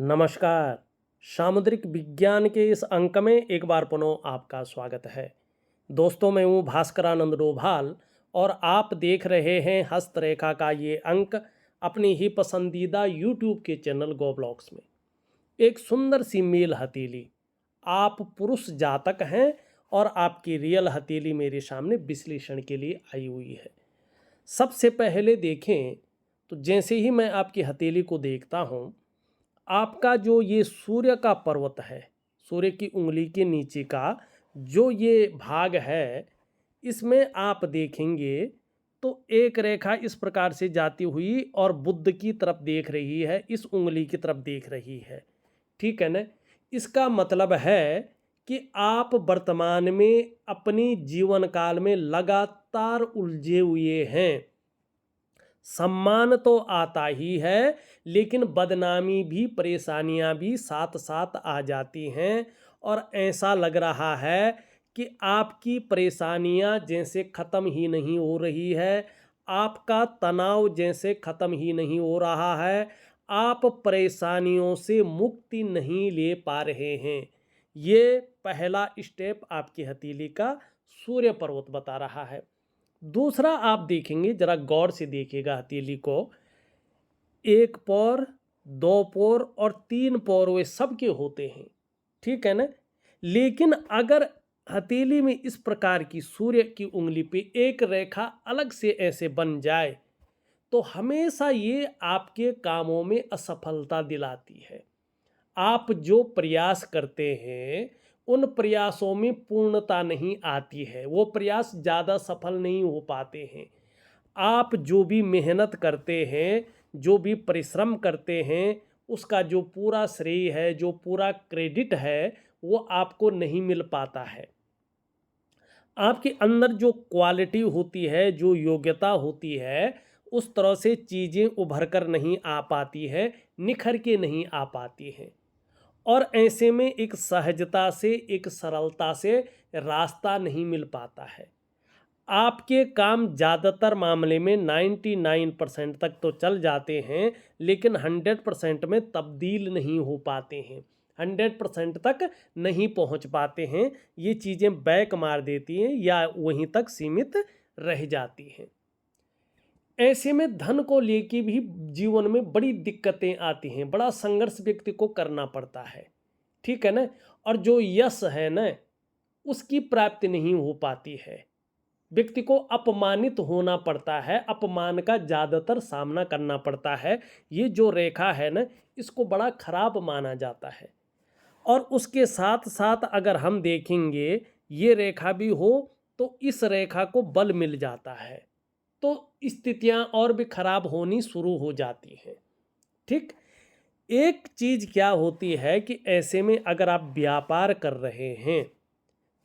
नमस्कार। सामुद्रिक विज्ञान के इस अंक में एक बार पुनः आपका स्वागत है। दोस्तों, मैं हूँ भास्करानंद डोभाल और आप देख रहे हैं हस्तरेखा का ये अंक अपनी ही पसंदीदा यूट्यूब के चैनल गो ब्लॉग्स में। एक सुंदर सी मेल हथेली, आप पुरुष जातक हैं और आपकी रियल हथेली मेरे सामने विश्लेषण के लिए आई हुई है। सबसे पहले देखें तो जैसे ही मैं आपकी हथेली को देखता हूँ, आपका जो ये सूर्य का पर्वत है, सूर्य की उंगली के नीचे का जो ये भाग है, इसमें आप देखेंगे तो एक रेखा इस प्रकार से जाती हुई और बुध की तरफ देख रही है, इस उंगली की तरफ देख रही है। ठीक है ना? इसका मतलब है कि आप वर्तमान में अपनी जीवन काल में लगातार उलझे हुए हैं। सम्मान तो आता ही है, लेकिन बदनामी भी, परेशानियां भी साथ साथ आ जाती हैं और ऐसा लग रहा है कि आपकी परेशानियां जैसे ख़त्म ही नहीं हो रही है, आपका तनाव जैसे ख़त्म ही नहीं हो रहा है, आप परेशानियों से मुक्ति नहीं ले पा रहे हैं। ये पहला स्टेप आपकी हथेली का सूर्य पर्वत बता रहा है। दूसरा आप देखेंगे, जरा गौर से देखिएगा हथेली को, एक पौर, दो पौर और तीन पौर वे सबके होते हैं। ठीक है ना? लेकिन अगर हथेली में इस प्रकार की सूर्य की उंगली पे एक रेखा अलग से ऐसे बन जाए तो हमेशा ये आपके कामों में असफलता दिलाती है। आप जो प्रयास करते हैं उन प्रयासों में पूर्णता नहीं आती है, वो प्रयास ज़्यादा सफल नहीं हो पाते हैं। आप जो भी मेहनत करते हैं, जो भी परिश्रम करते हैं, उसका जो पूरा श्रेय है, जो पूरा क्रेडिट है, वो आपको नहीं मिल पाता है। आपके अंदर जो क्वालिटी होती है, जो योग्यता होती है, उस तरह से चीज़ें उभर कर नहीं आ पाती है, निखर के नहीं आ पाती हैं। और ऐसे में एक सहजता से, एक सरलता से रास्ता नहीं मिल पाता है। आपके काम ज़्यादातर मामले में 99% तक तो चल जाते हैं, लेकिन 100% में तब्दील नहीं हो पाते हैं, 100% तक नहीं पहुंच पाते हैं। ये चीज़ें बैक मार देती हैं या वहीं तक सीमित रह जाती हैं। ऐसे में धन को लेके भी जीवन में बड़ी दिक्कतें आती हैं, बड़ा संघर्ष व्यक्ति को करना पड़ता है। ठीक है ना? और जो यश है ना, उसकी प्राप्ति नहीं हो पाती है। व्यक्ति को अपमानित होना पड़ता है, अपमान का ज़्यादातर सामना करना पड़ता है। ये जो रेखा है ना, इसको बड़ा खराब माना जाता है। और उसके साथ साथ अगर हम देखेंगे, ये रेखा भी हो तो इस रेखा को बल मिल जाता है, तो स्थितियां और भी खराब होनी शुरू हो जाती हैं। ठीक, एक चीज क्या होती है कि ऐसे में अगर आप व्यापार कर रहे हैं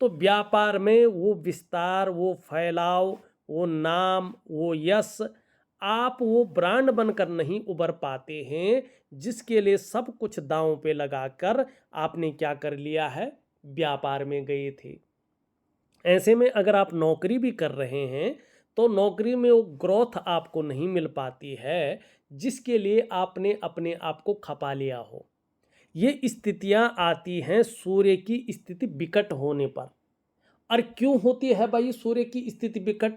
तो व्यापार में वो विस्तार, वो फैलाव, वो नाम, वो यश, आप वो ब्रांड बनकर नहीं उभर पाते हैं जिसके लिए सब कुछ दांव पे लगाकर आपने क्या कर लिया है, व्यापार में गए थे। ऐसे में अगर आप नौकरी भी कर रहे हैं तो नौकरी में वो ग्रोथ आपको नहीं मिल पाती है जिसके लिए आपने अपने आप को खपा लिया हो। ये स्थितियां आती हैं सूर्य की स्थिति विकट होने पर। और क्यों होती है भाई सूर्य की स्थिति विकट?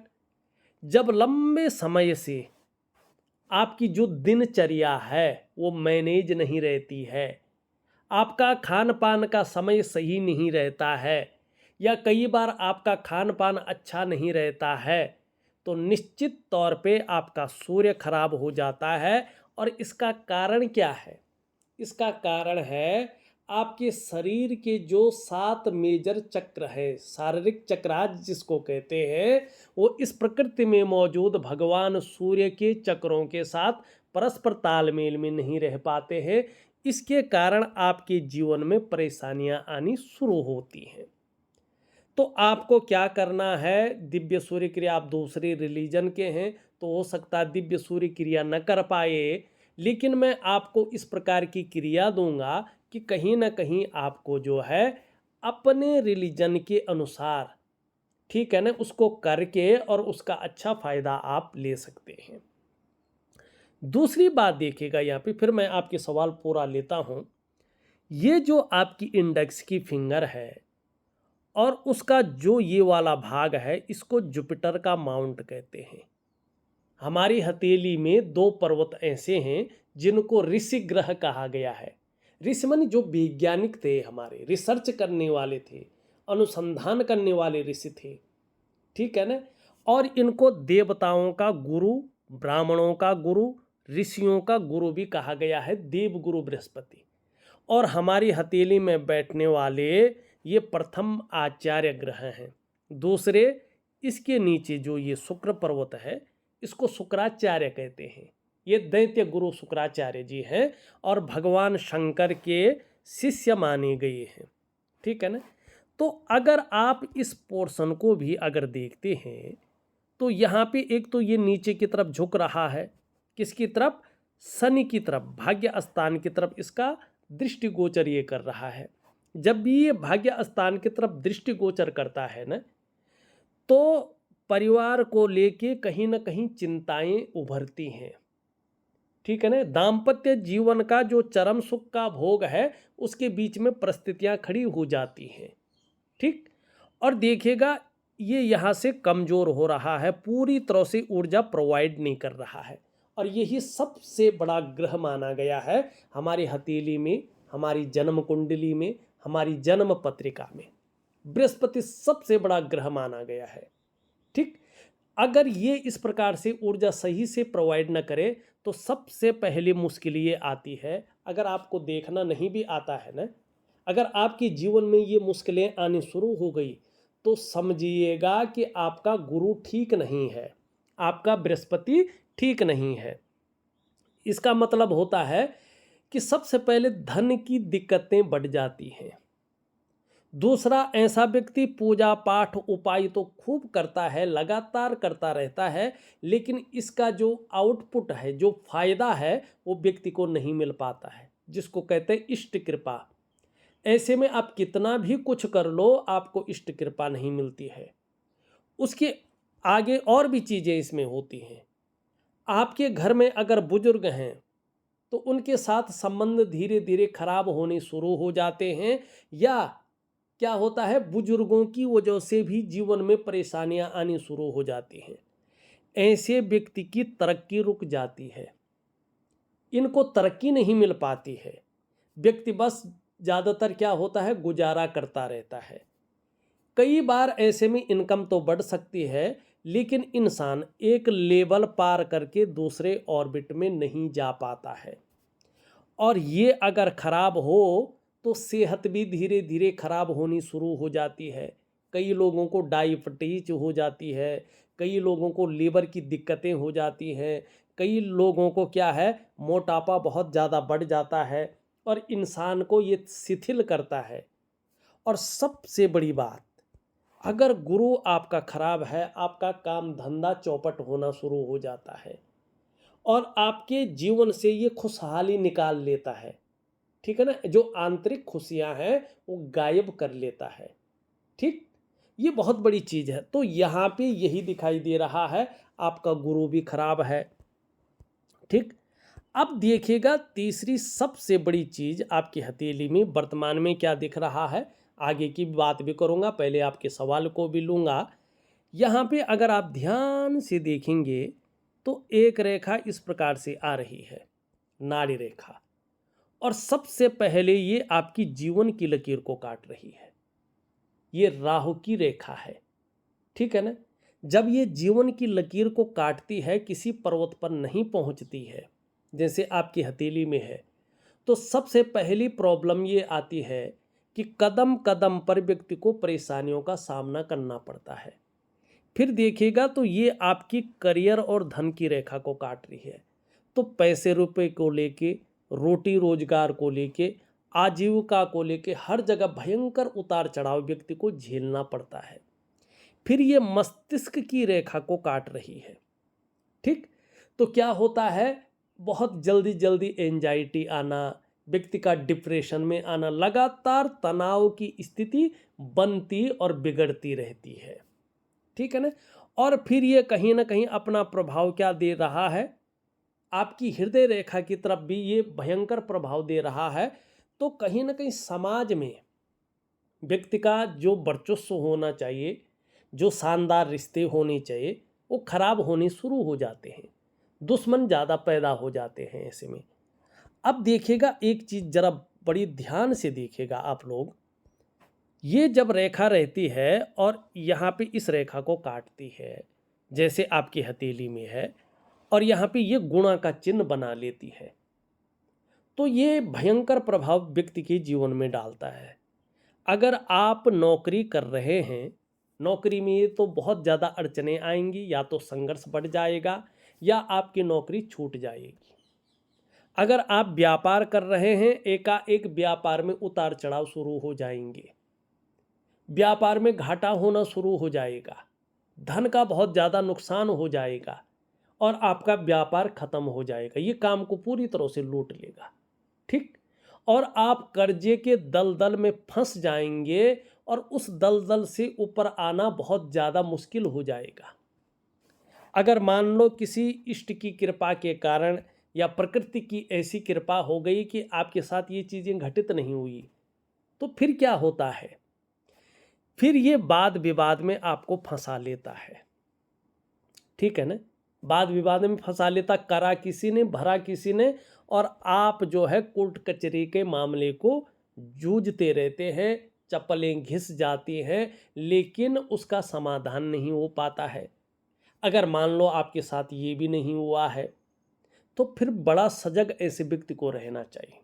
जब लंबे समय से आपकी जो दिनचर्या है वो मैनेज नहीं रहती है, आपका खान पान का समय सही नहीं रहता है, या कई बार आपका खान पान अच्छा नहीं रहता है, तो निश्चित तौर पे आपका सूर्य खराब हो जाता है। और इसका कारण क्या है? इसका कारण है आपके शरीर के जो 7 मेजर चक्र है, शारीरिक चक्राज जिसको कहते हैं, वो इस प्रकृति में मौजूद भगवान सूर्य के चक्रों के साथ परस्पर तालमेल में नहीं रह पाते हैं। इसके कारण आपके जीवन में परेशानियां आनी शुरू होती हैं। तो आपको क्या करना है? दिव्य सूर्य क्रिया, आप दूसरे रिलीजन के हैं तो हो सकता है दिव्य सूर्य क्रिया न कर पाए, लेकिन मैं आपको इस प्रकार की क्रिया दूंगा कि कहीं ना कहीं आपको जो है अपने रिलीजन के अनुसार, ठीक है ना, उसको करके और उसका अच्छा फायदा आप ले सकते हैं। दूसरी बात देखिएगा यहाँ पे, फिर मैं आपके सवाल पूरा लेता हूँ। ये जो आपकी इंडेक्स की फिंगर है और उसका जो ये वाला भाग है, इसको जुपिटर का माउंट कहते हैं। हमारी हथेली में दो पर्वत ऐसे हैं जिनको ऋषि ग्रह कहा गया है। ऋषि माने जो वैज्ञानिक थे, हमारे रिसर्च करने वाले थे, अनुसंधान करने वाले ऋषि थे, ठीक है ना। और इनको देवताओं का गुरु, ब्राह्मणों का गुरु, ऋषियों का गुरु भी कहा गया है, देव गुरु बृहस्पति। और हमारी हथेली में बैठने वाले ये प्रथम आचार्य ग्रह हैं। दूसरे, इसके नीचे जो ये शुक्र पर्वत है, इसको शुक्राचार्य कहते हैं। ये दैत्य गुरु शुक्राचार्य जी हैं और भगवान शंकर के शिष्य माने गए हैं, ठीक है ना। तो अगर आप इस पोर्शन को भी अगर देखते हैं तो यहाँ पे एक तो ये नीचे की तरफ झुक रहा है, किसकी तरफ? शनि की तरफ, भाग्य स्थान की तरफ इसका दृष्टिगोचर ये कर रहा है। जब भी ये भाग्य स्थान की तरफ दृष्टिगोचर करता है ना, तो परिवार को लेके कहीं ना कहीं चिंताएं उभरती हैं, ठीक है ना। दाम्पत्य जीवन का जो चरम सुख का भोग है, उसके बीच में परिस्थितियां खड़ी हो जाती हैं, ठीक। और देखिएगा ये यहाँ से कमज़ोर हो रहा है, पूरी तरह से ऊर्जा प्रोवाइड नहीं कर रहा है। और यही सबसे बड़ा ग्रह माना गया है हमारी हथेली में, हमारी जन्म कुंडली में, हमारी जन्म पत्रिका में। बृहस्पति सबसे बड़ा ग्रह माना गया है, ठीक। अगर ये इस प्रकार से ऊर्जा सही से प्रोवाइड न करे तो सबसे पहली मुश्किल ये आती है। अगर आपको देखना नहीं भी आता है ना, अगर आपके जीवन में ये मुश्किलें आनी शुरू हो गई तो समझिएगा कि आपका गुरु ठीक नहीं है, आपका बृहस्पति ठीक नहीं है। इसका मतलब होता है कि सबसे पहले धन की दिक्कतें बढ़ जाती हैं। दूसरा, ऐसा व्यक्ति पूजा पाठ उपाय तो खूब करता है, लगातार करता रहता है, लेकिन इसका जो आउटपुट है, जो फायदा है, वो व्यक्ति को नहीं मिल पाता है, जिसको कहते हैं इष्ट कृपा। ऐसे में आप कितना भी कुछ कर लो, आपको इष्ट कृपा नहीं मिलती है। उसके आगे और भी चीज़ें इसमें होती हैं। आपके घर में अगर बुजुर्ग हैं तो उनके साथ संबंध धीरे धीरे खराब होने शुरू हो जाते हैं, या क्या होता है, बुजुर्गों की वजह से भी जीवन में परेशानियां आनी शुरू हो जाती हैं। ऐसे व्यक्ति की तरक्की रुक जाती है, इनको तरक्की नहीं मिल पाती है। व्यक्ति बस ज़्यादातर क्या होता है, गुजारा करता रहता है। कई बार ऐसे में इनकम तो बढ़ सकती है, लेकिन इंसान एक लेवल पार करके दूसरे ऑर्बिट में नहीं जा पाता है। और ये अगर खराब हो तो सेहत भी धीरे धीरे खराब होनी शुरू हो जाती है। कई लोगों को डायबिटीज हो जाती है, कई लोगों को लीवर की दिक्कतें हो जाती हैं, कई लोगों को क्या है, मोटापा बहुत ज़्यादा बढ़ जाता है और इंसान को ये शिथिल करता है। और सबसे बड़ी बात, अगर गुरु आपका खराब है, आपका काम धंधा चौपट होना शुरू हो जाता है और आपके जीवन से ये खुशहाली निकाल लेता है, ठीक है ना। जो आंतरिक खुशियां हैं वो गायब कर लेता है, ठीक। ये बहुत बड़ी चीज़ है। तो यहाँ पे यही दिखाई दे रहा है, आपका गुरु भी खराब है, ठीक। अब देखिएगा तीसरी सबसे बड़ी चीज़ आपकी हथेली में वर्तमान में क्या दिख रहा है। आगे की बात भी करूँगा, पहले आपके सवाल को भी लूँगा। यहाँ पे अगर आप ध्यान से देखेंगे तो एक रेखा इस प्रकार से आ रही है, नाड़ी रेखा, और सबसे पहले ये आपकी जीवन की लकीर को काट रही है। ये राहु की रेखा है, ठीक है ना। जब ये जीवन की लकीर को काटती है, किसी पर्वत पर नहीं पहुंचती है, जैसे आपकी हथेली में है, तो सबसे पहली प्रॉब्लम ये आती है कि कदम कदम पर व्यक्ति को परेशानियों का सामना करना पड़ता है। फिर देखिएगा तो ये आपकी करियर और धन की रेखा को काट रही है। तो पैसे रुपए को लेके, रोटी रोजगार को लेके, आजीविका को लेके हर जगह भयंकर उतार चढ़ाव व्यक्ति को झेलना पड़ता है। फिर ये मस्तिष्क की रेखा को काट रही है, ठीक। तो क्या होता है, बहुत जल्दी जल्दी एंजाइटी आना, व्यक्ति का डिप्रेशन में आना, लगातार तनाव की स्थिति बनती और बिगड़ती रहती है, ठीक है ना। और फिर ये कहीं ना कहीं अपना प्रभाव क्या दे रहा है, आपकी हृदय रेखा की तरफ भी ये भयंकर प्रभाव दे रहा है। तो कहीं ना कहीं समाज में व्यक्ति का जो वर्चस्व होना चाहिए, जो शानदार रिश्ते होने चाहिए, वो खराब होने शुरू हो जाते हैं। दुश्मन ज़्यादा पैदा हो जाते हैं ऐसे में। अब देखिएगा एक चीज़ ज़रा बड़ी ध्यान से देखिएगा आप लोग। ये जब रेखा रहती है और यहाँ पे इस रेखा को काटती है, जैसे आपकी हथेली में है, और यहाँ पे ये गुणा का चिन्ह बना लेती है, तो ये भयंकर प्रभाव व्यक्ति के जीवन में डालता है। अगर आप नौकरी कर रहे हैं, नौकरी में तो बहुत ज़्यादा अड़चनें आएंगी, या तो संघर्ष बढ़ जाएगा या आपकी नौकरी छूट जाएगी। अगर आप व्यापार कर रहे हैं, एकाएक व्यापार में उतार चढ़ाव शुरू हो जाएंगे, व्यापार में घाटा होना शुरू हो जाएगा, धन का बहुत ज़्यादा नुकसान हो जाएगा और आपका व्यापार खत्म हो जाएगा। ये काम को पूरी तरह से लूट लेगा, ठीक। और आप कर्जे के दलदल में फंस जाएंगे और उस दलदल से ऊपर आना बहुत ज़्यादा मुश्किल हो जाएगा। अगर मान लो किसी इष्ट की कृपा के कारण या प्रकृति की ऐसी कृपा हो गई कि आपके साथ ये चीज़ें घटित नहीं हुई, तो फिर क्या होता है? फिर ये वाद विवाद में आपको फंसा लेता है, ठीक है ना। वाद विवाद में फंसा लेता, करा किसी ने, भरा किसी ने, और आप जो है कोर्ट कचहरी के मामले को जूझते रहते हैं, चप्पलें घिस जाती हैं, लेकिन उसका समाधान नहीं हो पाता है। अगर मान लो आपके साथ ये भी नहीं हुआ है, तो फिर बड़ा सजग ऐसे व्यक्ति को रहना चाहिए।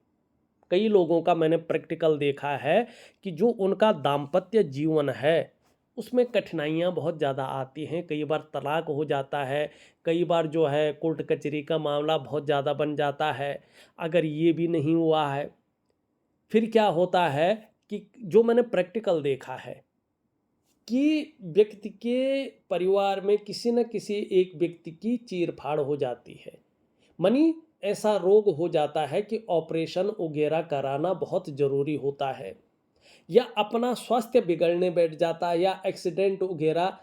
कई लोगों का मैंने प्रैक्टिकल देखा है कि जो उनका दाम्पत्य जीवन है उसमें कठिनाइयाँ बहुत ज़्यादा आती हैं। कई बार तलाक हो जाता है, कई बार जो है कोर्ट कचहरी का मामला बहुत ज़्यादा बन जाता है। अगर ये भी नहीं हुआ है, फिर क्या होता है कि जो मैंने प्रैक्टिकल देखा है कि व्यक्ति के परिवार में किसी न किसी एक व्यक्ति की चीर-फाड़ हो जाती है। मनी ऐसा रोग हो जाता है कि ऑपरेशन वगैरह कराना बहुत ज़रूरी होता है, या अपना स्वास्थ्य बिगड़ने बैठ जाता है, या एक्सीडेंट वगैरह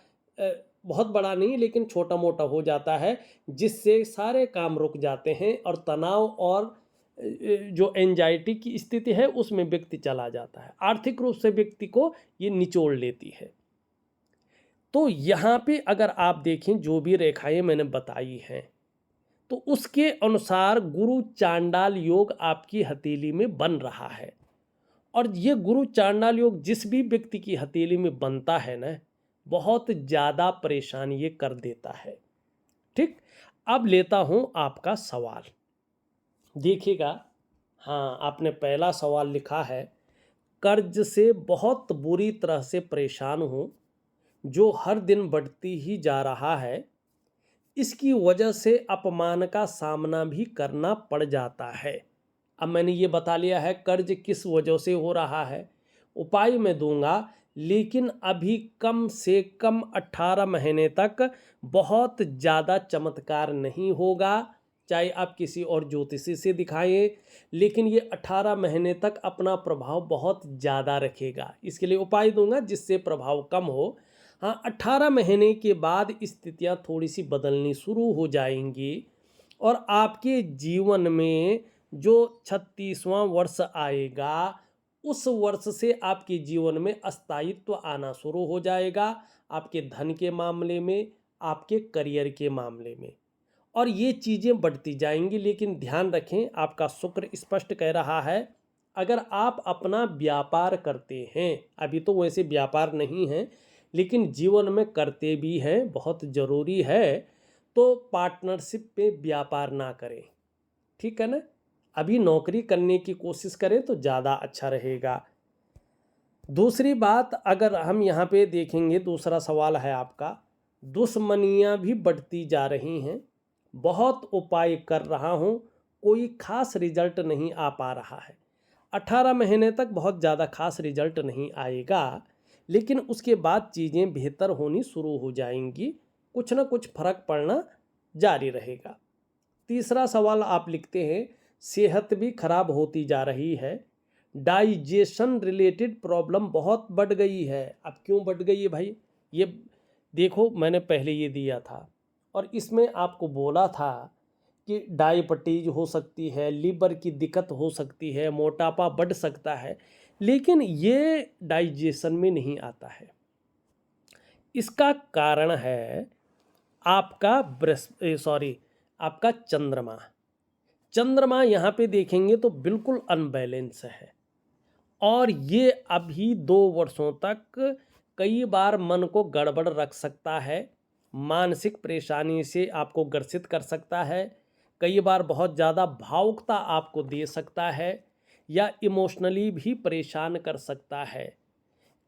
बहुत बड़ा नहीं लेकिन छोटा मोटा हो जाता है, जिससे सारे काम रुक जाते हैं और तनाव और जो एंजाइटी की स्थिति है उसमें व्यक्ति चला जाता है। आर्थिक रूप से व्यक्ति को ये निचोड़ लेती है। तो यहाँ पे अगर आप देखें जो भी रेखाएं मैंने बताई हैं, तो उसके अनुसार गुरु चांडाल योग आपकी हथेली में बन रहा है। और ये गुरु चांडाल योग जिस भी व्यक्ति की हथेली में बनता है ना, बहुत ज़्यादा परेशान ये कर देता है, ठीक। अब लेता हूँ आपका सवाल, देखिएगा। हाँ, आपने पहला सवाल लिखा है, कर्ज से बहुत बुरी तरह से परेशान हूँ, जो हर दिन बढ़ती ही जा रहा है। इसकी वजह से अपमान का सामना भी करना पड़ जाता है। अब मैंने ये बता लिया है कर्ज किस वजह से हो रहा है, उपाय मैं दूंगा, लेकिन अभी कम से कम 18 महीने तक बहुत ज़्यादा चमत्कार नहीं होगा। चाहे आप किसी और ज्योतिषी से दिखाएं, लेकिन ये 18 महीने तक अपना प्रभाव बहुत ज़्यादा रखेगा। इसके लिए उपाय दूंगा जिससे प्रभाव कम हो। हाँ, 18 महीने के बाद स्थितियाँ थोड़ी सी बदलनी शुरू हो जाएंगी और आपके जीवन में जो 36वां वर्ष आएगा, उस वर्ष से आपके जीवन में स्थायित्व आना शुरू हो जाएगा, आपके धन के मामले में, आपके करियर के मामले में, और ये चीज़ें बढ़ती जाएंगी। लेकिन ध्यान रखें, आपका शुक्र स्पष्ट कह रहा है, अगर आप अपना व्यापार करते हैं, अभी तो वैसे व्यापार नहीं है लेकिन जीवन में करते भी हैं, बहुत ज़रूरी है, तो पार्टनरशिप पे व्यापार ना करें, ठीक है ना। अभी नौकरी करने की कोशिश करें तो ज़्यादा अच्छा रहेगा। दूसरी बात, अगर हम यहाँ पे देखेंगे, दूसरा सवाल है आपका, दुश्मनियाँ भी बढ़ती जा रही हैं, बहुत उपाय कर रहा हूँ, कोई खास रिजल्ट नहीं आ पा रहा है। 18 महीने तक बहुत ज़्यादा खास रिजल्ट नहीं आएगा, लेकिन उसके बाद चीज़ें बेहतर होनी शुरू हो जाएंगी, कुछ ना कुछ फर्क पड़ना जारी रहेगा। तीसरा सवाल आप लिखते हैं, सेहत भी खराब होती जा रही है, डाइजेशन रिलेटेड प्रॉब्लम बहुत बढ़ गई है। अब क्यों बढ़ गई है भाई, ये देखो मैंने पहले ये दिया था और इसमें आपको बोला था कि डायबिटीज हो सकती है, लीवर की दिक्कत हो सकती है, मोटापा बढ़ सकता है, लेकिन ये डाइजेशन में नहीं आता है। इसका कारण है आपका आपका चंद्रमा। चंद्रमा यहाँ पे देखेंगे तो बिल्कुल अनबैलेंस है, और ये अभी 2 वर्षों तक कई बार मन को गड़बड़ रख सकता है, मानसिक परेशानी से आपको ग्रसित कर सकता है, कई बार बहुत ज़्यादा भावुकता आपको दे सकता है, या इमोशनली भी परेशान कर सकता है।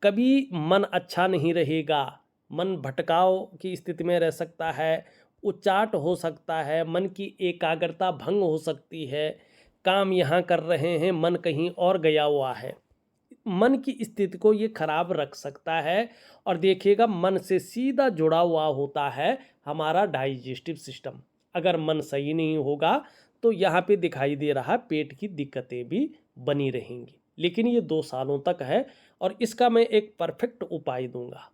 कभी मन अच्छा नहीं रहेगा, मन भटकाव की स्थिति में रह सकता है, उचाट हो सकता है, मन की एकाग्रता भंग हो सकती है, काम यहाँ कर रहे हैं मन कहीं और गया हुआ है। मन की स्थिति को ये खराब रख सकता है, और देखिएगा मन से सीधा जुड़ा हुआ होता है हमारा डाइजेस्टिव सिस्टम। अगर मन सही नहीं होगा तो यहाँ पे दिखाई दे रहा पेट की दिक्कतें भी बनी रहेंगी, लेकिन ये 2 सालों तक है, और इसका मैं एक परफेक्ट उपाय दूंगा।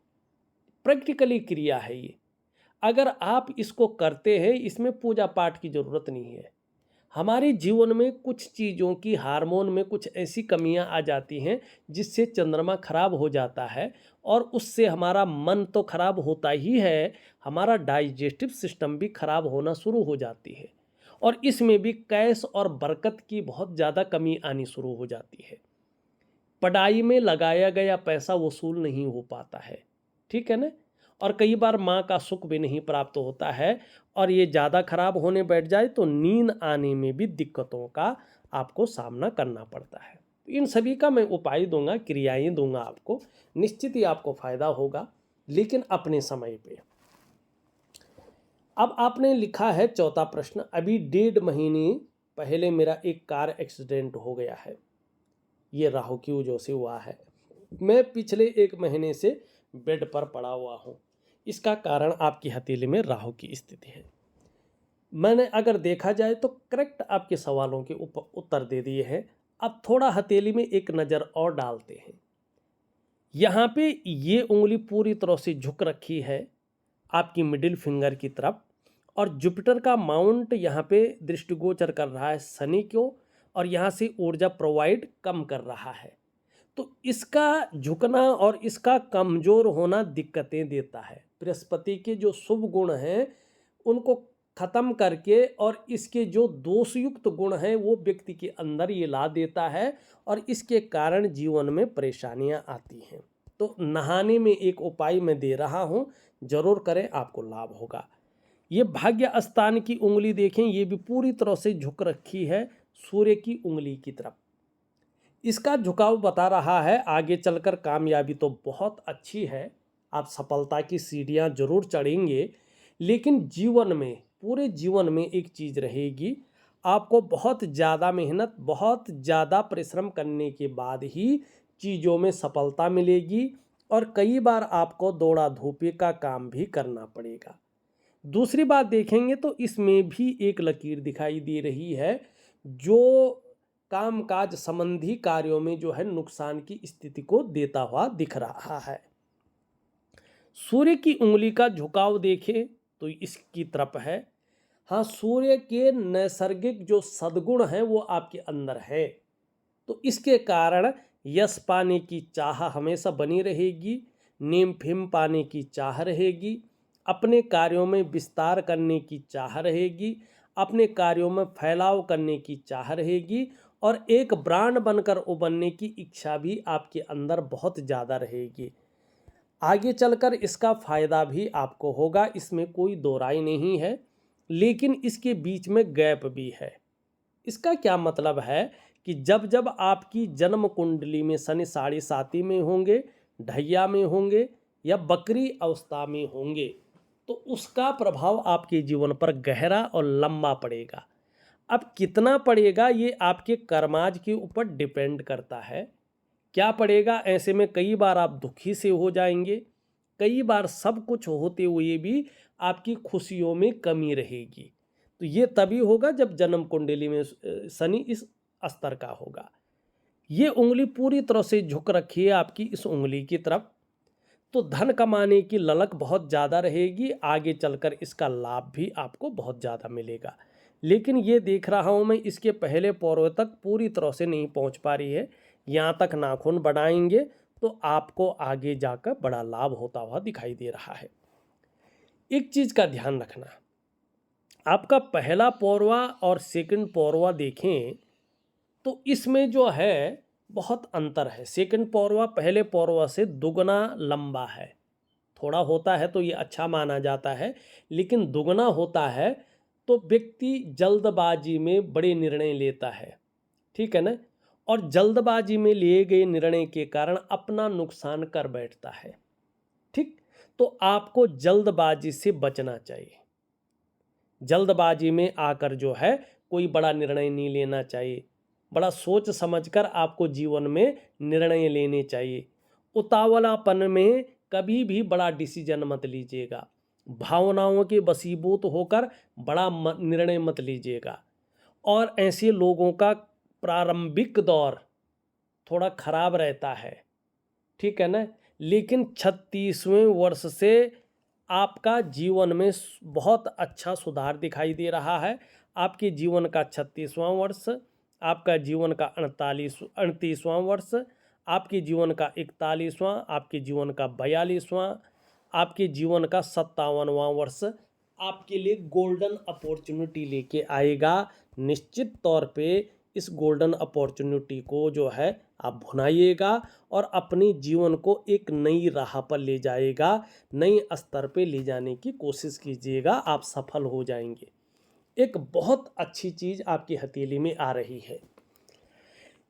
प्रैक्टिकली क्रिया है ये, अगर आप इसको करते हैं, इसमें पूजा पाठ की ज़रूरत नहीं है। हमारे जीवन में कुछ चीज़ों की हार्मोन में कुछ ऐसी कमियां आ जाती हैं जिससे चंद्रमा खराब हो जाता है, और उससे हमारा मन तो खराब होता ही है, हमारा डाइजेस्टिव सिस्टम भी खराब होना शुरू हो जाती है, और इसमें भी कैश और बरकत की बहुत ज़्यादा कमी आनी शुरू हो जाती है। पढ़ाई में लगाया गया पैसा वसूल नहीं हो पाता है, ठीक है ना, और कई बार माँ का सुख भी नहीं प्राप्त होता है, और ये ज़्यादा खराब होने बैठ जाए तो नींद आने में भी दिक्कतों का आपको सामना करना पड़ता है। इन सभी का मैं उपाय दूंगा, क्रियाएं दूंगा आपको, निश्चित ही आपको फायदा होगा, लेकिन अपने समय पे। अब आपने लिखा है चौथा प्रश्न, अभी 1.5 महीने पहले मेरा एक कार एक्सीडेंट हो गया है, ये राहु की वजह से हुआ है। मैं पिछले 1 महीने से बेड पर पड़ा हुआ हूँ। इसका कारण आपकी हथेली में राहु की स्थिति है। मैंने अगर देखा जाए तो करेक्ट आपके सवालों के उत्तर दे दिए हैं। अब थोड़ा हथेली में एक नज़र और डालते हैं। यहाँ पे ये उंगली पूरी तरह से झुक रखी है आपकी मिडिल फिंगर की तरफ, और जुपिटर का माउंट यहाँ पे दृष्टिगोचर कर रहा है शनि को, और यहाँ से ऊर्जा प्रोवाइड कम कर रहा है। तो इसका झुकना और इसका कमज़ोर होना दिक्कतें देता है। बृहस्पति के जो शुभ गुण हैं उनको ख़त्म करके, और इसके जो दोषयुक्त गुण हैं वो व्यक्ति के अंदर ये ला देता है, और इसके कारण जीवन में परेशानियां आती हैं। तो नहाने में एक उपाय मैं दे रहा हूं, जरूर करें, आपको लाभ होगा। ये भाग्य स्थान की उंगली देखें, ये भी पूरी तरह से झुक रखी है सूर्य की उंगली की तरफ। इसका झुकाव बता रहा है आगे चलकर कामयाबी तो बहुत अच्छी है, आप सफलता की सीढ़ियां जरूर चढ़ेंगे, लेकिन जीवन में, पूरे जीवन में एक चीज़ रहेगी, आपको बहुत ज़्यादा मेहनत, बहुत ज़्यादा परिश्रम करने के बाद ही चीज़ों में सफलता मिलेगी, और कई बार आपको दौड़ा धूपे का काम भी करना पड़ेगा। दूसरी बात देखेंगे तो इसमें भी एक लकीर दिखाई दे रही है, जो कामकाज संबंधी कार्यों में जो है नुकसान की स्थिति को देता हुआ दिख रहा है। सूर्य की उंगली का झुकाव देखें तो इसकी तरफ है। हाँ, सूर्य के नैसर्गिक जो सद्गुण हैं वो आपके अंदर है, तो इसके कारण यश पाने की चाह हमेशा बनी रहेगी, नेम फेम पाने की चाह रहेगी, अपने कार्यों में विस्तार करने की चाह रहेगी, अपने कार्यों में फैलाव करने की चाह रहेगी, और एक ब्रांड बनकर उभरने की इच्छा भी आपके अंदर बहुत ज़्यादा रहेगी। आगे चलकर इसका फ़ायदा भी आपको होगा, इसमें कोई दो राय नहीं है, लेकिन इसके बीच में गैप भी है। इसका क्या मतलब है कि जब जब आपकी जन्म कुंडली में शनि 7.5 में होंगे, ढैया में होंगे, या बकरी अवस्था में होंगे, तो उसका प्रभाव आपके जीवन पर गहरा और लंबा पड़ेगा। अब कितना पड़ेगा ये आपके कर्माज के ऊपर डिपेंड करता है। क्या पड़ेगा, ऐसे में कई बार आप दुखी से हो जाएंगे, कई बार सब कुछ होते हुए भी आपकी खुशियों में कमी रहेगी। तो ये तभी होगा जब जन्म कुंडली में शनि इस स्तर का होगा। ये उंगली पूरी तरह से झुक रखी है आपकी इस उंगली की तरफ, तो धन कमाने की ललक बहुत ज़्यादा रहेगी, आगे चलकर इसका लाभ भी आपको बहुत ज़्यादा मिलेगा। लेकिन ये देख रहा हूँ मैं इसके पहले पौरों तक पूरी तरह से नहीं पहुँच पा रही है। यहाँ तक नाखून बढ़ाएंगे तो आपको आगे जाकर बड़ा लाभ होता हुआ दिखाई दे रहा है। एक चीज़ का ध्यान रखना, आपका पहला पौरवा और सेकंड पौरवा देखें तो इसमें जो है बहुत अंतर है। सेकंड पौरवा पहले पौरवा से दुगना लंबा है। थोड़ा होता है तो ये अच्छा माना जाता है, लेकिन दुगना होता है तो व्यक्ति जल्दबाजी में बड़े निर्णय लेता है, ठीक है ना, और जल्दबाजी में लिए गए निर्णय के कारण अपना नुकसान कर बैठता है। ठीक, तो आपको जल्दबाजी से बचना चाहिए। जल्दबाजी में आकर जो है कोई बड़ा निर्णय नहीं लेना चाहिए। बड़ा सोच समझकर आपको जीवन में निर्णय लेने चाहिए। उतावलापन में कभी भी बड़ा डिसीजन मत लीजिएगा। भावनाओं के वशीभूत होकर बड़ा निर्णय मत लीजिएगा। और ऐसे लोगों का प्रारंभिक दौर थोड़ा खराब रहता है, ठीक है ना, लेकिन 36वें वर्ष से आपका जीवन में बहुत अच्छा सुधार दिखाई दे रहा है। आपके जीवन का 36वां वर्ष, आपका जीवन का 38वां वर्ष, आपके जीवन का 41वां, आपके जीवन का 42वां, आपके जीवन का 57वां वर्ष आपके लिए गोल्डन अपॉर्चुनिटी लेके आएगा। निश्चित तौर पे इस गोल्डन अपॉर्चुनिटी को जो है आप भुनाइएगा और अपने जीवन को एक नई राह पर ले जाएगा, नई स्तर पे ले जाने की कोशिश कीजिएगा, आप सफल हो जाएंगे। एक बहुत अच्छी चीज़ आपकी हथेली में आ रही है।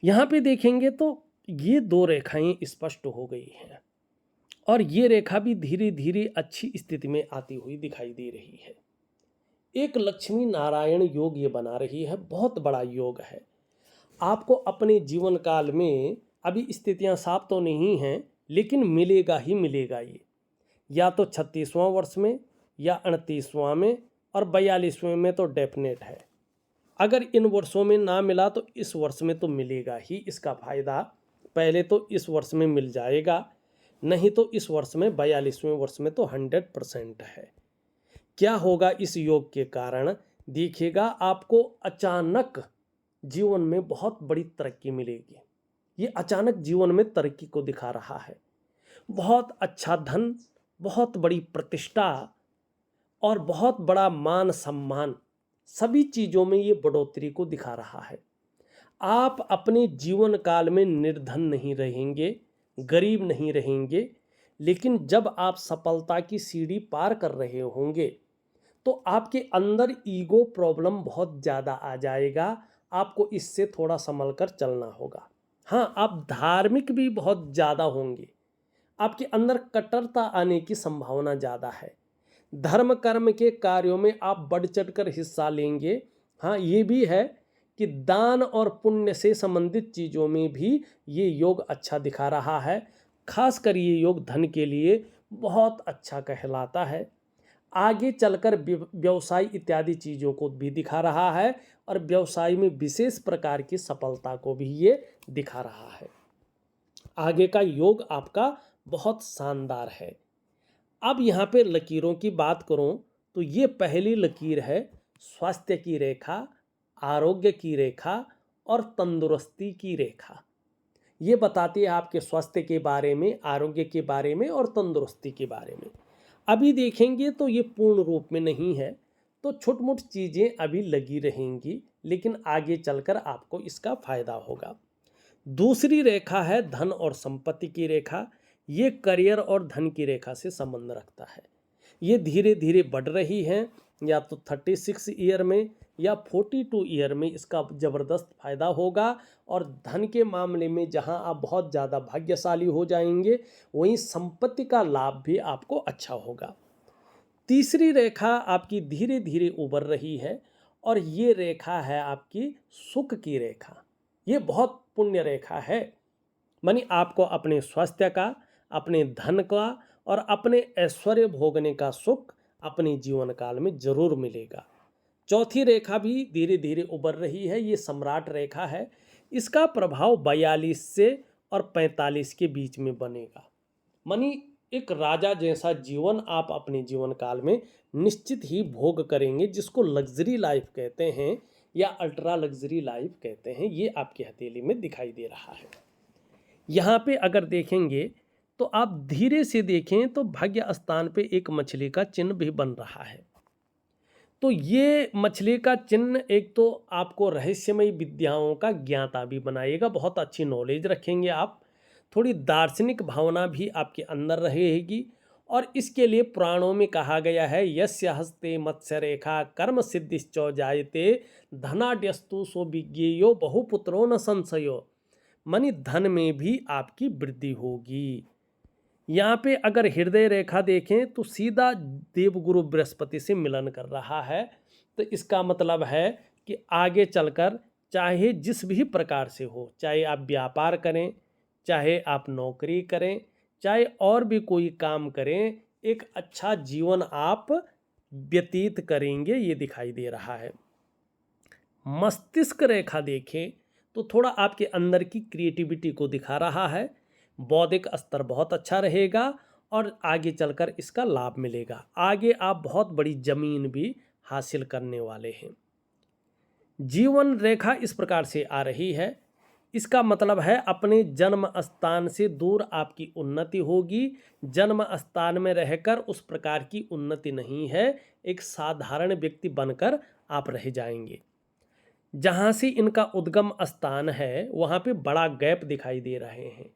यहाँ पे देखेंगे तो ये दो रेखाएं स्पष्ट हो गई हैं और ये रेखा भी धीरे धीरे अच्छी स्थिति में आती हुई दिखाई दे रही है। एक लक्ष्मी नारायण योग ये बना रही है, बहुत बड़ा योग है। आपको अपने जीवन काल में अभी स्थितियां साफ तो नहीं हैं, लेकिन मिलेगा ही मिलेगा ये, या तो 36वां वर्ष में या 38वां में और 42वें में तो डेफिनेट है। अगर इन वर्षों में ना मिला तो इस वर्ष में तो मिलेगा ही। इसका फायदा पहले तो इस वर्ष में मिल जाएगा, नहीं तो इस वर्ष में 42वें वर्ष में तो 100% है। क्या होगा इस योग के कारण, देखिएगा आपको अचानक जीवन में बहुत बड़ी तरक्की मिलेगी। ये अचानक जीवन में तरक्की को दिखा रहा है। बहुत अच्छा धन, बहुत बड़ी प्रतिष्ठा और बहुत बड़ा मान सम्मान, सभी चीज़ों में ये बढ़ोतरी को दिखा रहा है। आप अपने जीवन काल में निर्धन नहीं रहेंगे, गरीब नहीं रहेंगे, लेकिन जब आप सफलता की सीढ़ी पार कर रहे होंगे तो आपके अंदर ईगो प्रॉब्लम बहुत ज़्यादा आ जाएगा। आपको इससे थोड़ा संभल कर चलना होगा। हाँ, आप धार्मिक भी बहुत ज़्यादा होंगे, आपके अंदर कट्टरता आने की संभावना ज़्यादा है। धर्म कर्म के कार्यों में आप बढ़ चढ़कर हिस्सा लेंगे। हाँ, ये भी है कि दान और पुण्य से संबंधित चीज़ों में भी ये योग अच्छा दिखा रहा है। खासकर ये योग धन के लिए बहुत अच्छा कहलाता है। आगे चलकर व्यवसाय इत्यादि चीज़ों को भी दिखा रहा है और व्यवसाय में विशेष प्रकार की सफलता को भी ये दिखा रहा है। आगे का योग आपका बहुत शानदार है। अब यहाँ पे लकीरों की बात करूँ तो ये पहली लकीर है स्वास्थ्य की रेखा, आरोग्य की रेखा और तंदुरुस्ती की रेखा। ये बताती है आपके स्वास्थ्य के बारे में, आरोग्य के बारे में और तंदुरुस्ती के बारे में। अभी देखेंगे तो ये पूर्ण रूप में नहीं है, तो छोट मोट चीज़ें अभी लगी रहेंगी, लेकिन आगे चलकर आपको इसका फायदा होगा। दूसरी रेखा है धन और संपत्ति की रेखा। ये करियर और धन की रेखा से संबंध रखता है। ये धीरे धीरे बढ़ रही है, या तो 36 ईयर में या 42 ईयर में इसका ज़बरदस्त फायदा होगा। और धन के मामले में जहां आप बहुत ज़्यादा भाग्यशाली हो जाएंगे, वहीं संपत्ति का लाभ भी आपको अच्छा होगा। तीसरी रेखा आपकी धीरे धीरे उभर रही है और ये रेखा है आपकी सुख की रेखा। ये बहुत पुण्य रेखा है, मानी आपको अपने स्वास्थ्य का, अपने धन का और अपने ऐश्वर्य भोगने का सुख अपने जीवन काल में जरूर मिलेगा। चौथी रेखा भी धीरे धीरे उभर रही है, ये सम्राट रेखा है। इसका प्रभाव 42 से और 45 के बीच में बनेगा। मानी एक राजा जैसा जीवन आप अपने जीवन काल में निश्चित ही भोग करेंगे, जिसको लग्जरी लाइफ कहते हैं या अल्ट्रा लग्जरी लाइफ कहते हैं, ये आपकी हथेली में दिखाई दे रहा है। यहाँ पे अगर देखेंगे तो आप धीरे से देखें तो भाग्य स्थान पे एक मछली का चिन्ह भी बन रहा है। तो ये मछली का चिन्ह एक तो आपको रहस्यमयी विद्याओं का ज्ञाता भी बनाएगा, बहुत अच्छी नॉलेज रखेंगे आप, थोड़ी दार्शनिक भावना भी आपके अंदर रहेगी। और इसके लिए पुराणों में कहा गया है, यस्य हस्ते मत्स्य रेखा कर्म सिद्धिश्चो जायते धनाड्यस्तु सो विज्ञेयो बहुपुत्रो न संशयो, मानी धन में भी आपकी वृद्धि होगी। यहाँ पे अगर हृदय रेखा देखें तो सीधा देवगुरु बृहस्पति से मिलन कर रहा है। तो इसका मतलब है कि आगे चलकर चाहे जिस भी प्रकार से हो, चाहे आप व्यापार करें, चाहे आप नौकरी करें, चाहे और भी कोई काम करें, एक अच्छा जीवन आप व्यतीत करेंगे, ये दिखाई दे रहा है। मस्तिष्क रेखा देखें तो थोड़ा आपके अंदर की क्रिएटिविटी को दिखा रहा है। बौद्धिक स्तर बहुत अच्छा रहेगा और आगे चलकर इसका लाभ मिलेगा। आगे आप बहुत बड़ी जमीन भी हासिल करने वाले हैं। जीवन रेखा इस प्रकार से आ रही है, इसका मतलब है अपने जन्म स्थान से दूर आपकी उन्नति होगी। जन्म स्थान में रहकर उस प्रकार की उन्नति नहीं है, एक साधारण व्यक्ति बनकर आप रह जाएंगे। जहाँ से इनका उद्गम स्थान है वहाँ पे बड़ा गैप दिखाई दे रहे हैं,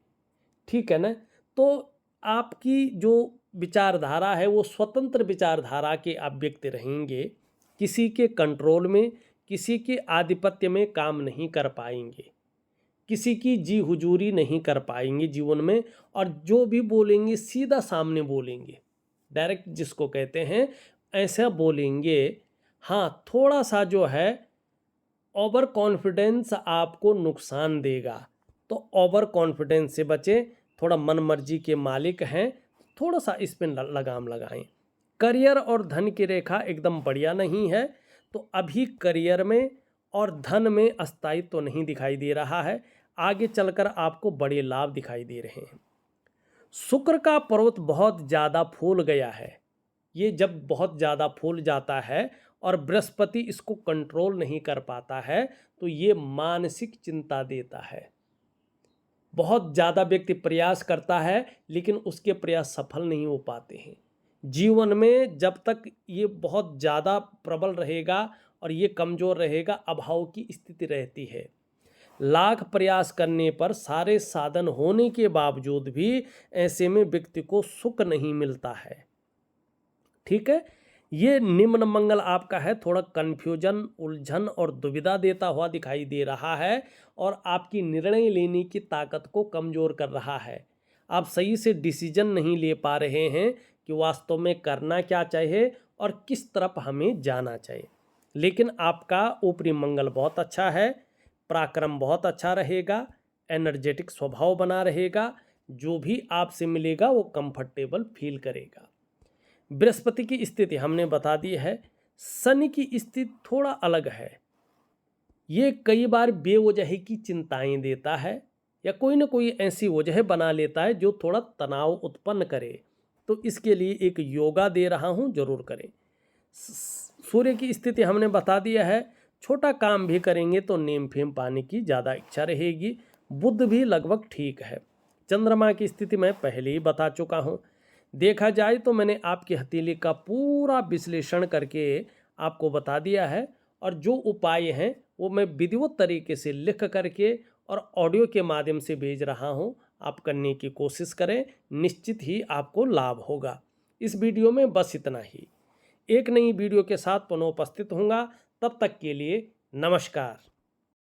ठीक है ना। तो आपकी जो विचारधारा है वो स्वतंत्र विचारधारा के आप व्यक्ति रहेंगे, किसी के कंट्रोल में, किसी के आधिपत्य में काम नहीं कर पाएंगे, किसी की जी हुजूरी नहीं कर पाएंगे जीवन में। और जो भी बोलेंगे सीधा सामने बोलेंगे, डायरेक्ट जिसको कहते हैं, ऐसा बोलेंगे। हाँ, थोड़ा सा जो है ओवर कॉन्फिडेंस आपको नुकसान देगा, तो ओवर कॉन्फिडेंस से बचें। थोड़ा मन मर्जी के मालिक हैं, थोड़ा सा इस पर लगाम लगाएं। करियर और धन की रेखा एकदम बढ़िया नहीं है, तो अभी करियर में और धन में अस्थायित्व तो नहीं दिखाई दे रहा है। आगे चलकर आपको बड़े लाभ दिखाई दे रहे हैं। शुक्र का पर्वत बहुत ज़्यादा फूल गया है। ये जब बहुत ज़्यादा फूल जाता है और बृहस्पति इसको कंट्रोल नहीं कर पाता है, तो ये मानसिक चिंता देता है। बहुत ज़्यादा व्यक्ति प्रयास करता है लेकिन उसके प्रयास सफल नहीं हो पाते हैं। जीवन में जब तक ये बहुत ज़्यादा प्रबल रहेगा और ये कमज़ोर रहेगा, अभाव की स्थिति रहती है। लाख प्रयास करने पर सारे साधन होने के बावजूद भी ऐसे में व्यक्ति को सुख नहीं मिलता है, ठीक है। ये निम्न मंगल आपका है, थोड़ा कन्फ्यूजन, उलझन और दुविधा देता हुआ दिखाई दे रहा है और आपकी निर्णय लेने की ताकत को कमज़ोर कर रहा है। आप सही से डिसीजन नहीं ले पा रहे हैं कि वास्तव में करना क्या चाहिए और किस तरफ हमें जाना चाहिए। लेकिन आपका ऊपरी मंगल बहुत अच्छा है, पराक्रम बहुत अच्छा रहेगा, एनर्जेटिक स्वभाव बना रहेगा, जो भी आपसे मिलेगा वो कंफर्टेबल फील करेगा। बृहस्पति की स्थिति हमने बता दी है। शनि की स्थिति थोड़ा अलग है, ये कई बार बेवजह की चिंताएं देता है या कोई ना कोई ऐसी वजह बना लेता है जो थोड़ा तनाव उत्पन्न करे। तो इसके लिए एक योगा दे रहा हूं, जरूर करें। सूर्य की स्थिति हमने बता दिया है, छोटा काम भी करेंगे तो नेम फेम पाने की ज़्यादा इच्छा रहेगी। बुध भी लगभग ठीक है। चंद्रमा की स्थिति मैं पहले ही बता चुका हूँ। देखा जाए तो मैंने आपकी हथेली का पूरा विश्लेषण करके आपको बता दिया है और जो उपाय हैं वो मैं विधिवत तरीके से लिख करके और ऑडियो के माध्यम से भेज रहा हूँ। आप करने की कोशिश करें, निश्चित ही आपको लाभ होगा। इस वीडियो में बस इतना ही। एक नई वीडियो के साथ पुनः उपस्थित होऊंगा, तब तक के लिए नमस्कार।